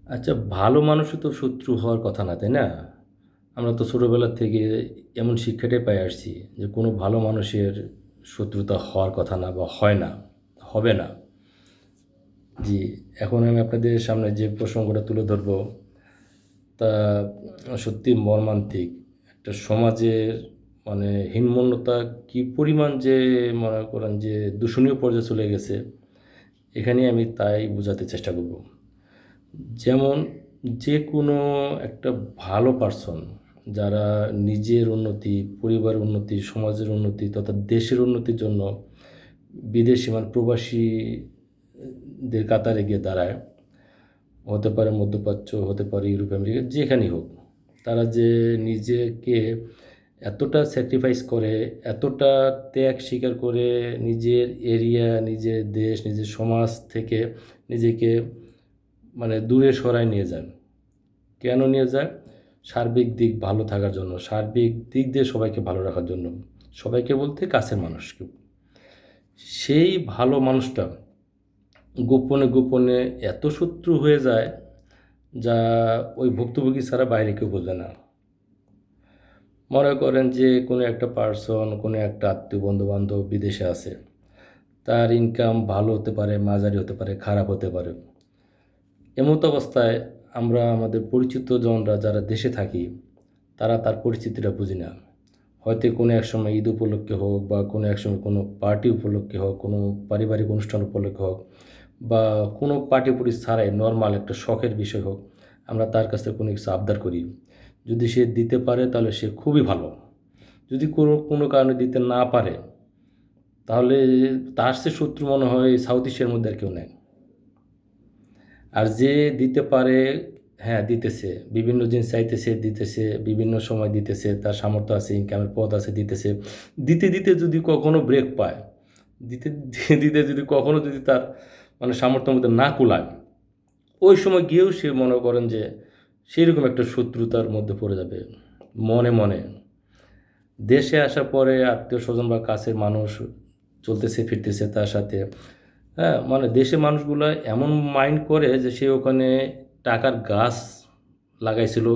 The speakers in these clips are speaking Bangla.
আচ্ছা, ভালো মানুষও তো শত্রু হওয়ার কথা না, তাই না? আমরা তো ছোটবেলা থেকে এমন শিক্ষাটাই পাই আসছি যে কোনো ভালো মানুষের শত্রুতা হওয়ার কথা না বা হয় না, হবে না। জি, এখন আমি আপনাদের সামনে যে প্রসঙ্গটা তুলে ধরবো তা সত্যি মর্মান্তিক। একটা সমাজের মানে হীনমন্যতা কি পরিমাণ যে মনে করেন যে দূষণীয় পর্যায়ে চলে গেছে, এখানে আমি তাই বোঝাতে চেষ্টা করব। যেমন যে কোনো একটা ভালো পার্সন যারা নিজের উন্নতি, পরিবারের উন্নতি, সমাজের উন্নতি তথা দেশের উন্নতির জন্য বিদেশি মানে প্রবাসীদের কাতারে গিয়ে দাঁড়ায়, হতে পারে মধ্যপ্রাচ্য, হতে পারে ইউরোপ আমেরিকা, যেখানেই হোক, তারা যে নিজেকে এতটা স্যাক্রিফাইস করে, এতটা ত্যাগ স্বীকার করে নিজের এরিয়া, নিজের দেশ, নিজের সমাজ থেকে নিজেকে মানে দূরে সরায় নিয়ে যান। কেন নিয়ে যায়? সার্বিক দিক ভালো থাকার জন্য, সার্বিক দিক দিয়ে সবাইকে ভালো রাখার জন্য। সবাইকে বলতে কাছের মানুষকে। সেই ভালো মানুষটা গোপনে গোপনে এত শত্রু হয়ে যায় যা ওই ভুক্তভোগী ছাড়া বাইরে কেউ বোঝে না। মনে করেন যে কোনো একটা পার্সন, কোনো একটা আত্মীয় বন্ধু-বান্ধব বিদেশে আছে। তার ইনকাম ভালো হতে পারে, মাঝারি হতে পারে, খারাপ হতে পারে। এমত অবস্থায় আমরা আমাদের পরিচিত জনরা যারা দেশে থাকি তারা তার পরিস্থিতিটা বুঝি না। হয়তো কোনো এক সময় ঈদ উপলক্ষে হোক বা কোনো এক সময় কোনো পার্টি উপলক্ষে হোক, কোনো পারিবারিক অনুষ্ঠান উপলক্ষে হোক বা কোনো পার্টি ছাড়াই নর্মাল একটা শখের বিষয় হোক, আমরা তার কাছ থেকে কোনো কিছু আবদার করি। যদি সে দিতে পারে তাহলে সে খুবই ভালো। যদি কোনো কোনো কারণে দিতে না পারে তাহলে তার চেয়ে শত্রু মনে হয় সাউথ এশিয়ার মধ্যে আর কেউ নেই। আর যে দিতে পারে, হ্যাঁ দিতেছে, বিভিন্ন জিনিস চাইতেছে, দিতেছে, বিভিন্ন সময় দিতেছে, তার সামর্থ্য আছে, ইনকামের পথ আছে, দিতেছে। দিতে দিতে যদি কখনো ব্রেক পায়, দিতে দিতে যদি কখনো যদি তার মানে সামর্থ্যের মধ্যে না কুলায়, ওই সময় গিয়েও সে মনে করেন যে সেইরকম একটা শত্রুতার মধ্যে পড়ে যাবে মনে মনে। দেশে আসার পরে আত্মীয় স্বজন বা কাছের মানুষ চলতেছে ফিরতেছে তার সাথে, হ্যাঁ, মানে দেশের মানুষগুলো এমন মাইন্ড করে যে সে ওখানে টাকার গাছ লাগাইছিল,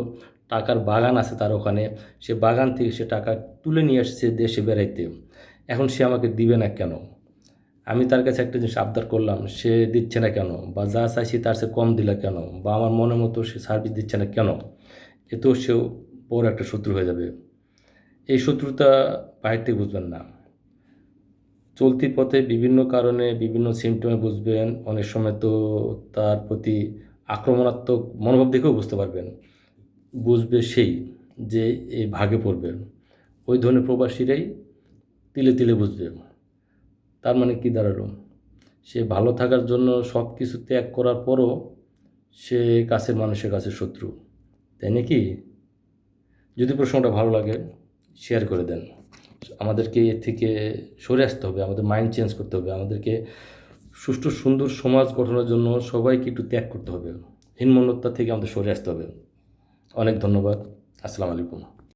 টাকার বাগান আছে তার ওখানে, সে বাগান থেকে সে টাকা তুলে নিয়ে আসছে দেশে বেড়াইতে। এখন সে আমাকে দিবে না কেন? আমি তার কাছে একটা জিনিস আবদার করলাম, সে দিচ্ছে না কেন? বা যা চাইছি তার চেয়ে কম দিলা কেন? বা আমার মনের মতো সে সার্ভিস দিচ্ছে না কেন? এতেও সেও বড় একটা শত্রু হয়ে যাবে। এই শত্রুতা বাহির থেকে বুঝবেন না। চলতি পথে বিভিন্ন কারণে বিভিন্ন সিমটমে বুঝবেন, অনেক সময় তো তার প্রতি আক্রমণাত্মক মনোভাব দেখেও বুঝতে পারবেন। বুঝবে সেই যে এই ভাগে পড়বে। ওই ধরনের প্রবাসীরাই তিলে তিলে বুঝবে। তার মানে কি দাঁড়ালো? সে ভালো থাকার জন্য সব কিছু ত্যাগ করার পরও সে কাছের মানুষের কাছে শত্রু। তাই নাকি? যদি প্রশ্নটা ভালো লাগে শেয়ার করে দেন। আমাদেরকে এর থেকে সরে আসতে হবে, আমাদের মাইন্ড চেঞ্জ করতে হবে, আমাদেরকে সুষ্ঠু সুন্দর সমাজ গঠনের জন্য সবাইকে একটু ত্যাগ করতে হবে, হীনমন্যতা থেকে আমাদের সরে আসতে হবে। অনেক ধন্যবাদ। আসসালামু আলাইকুম।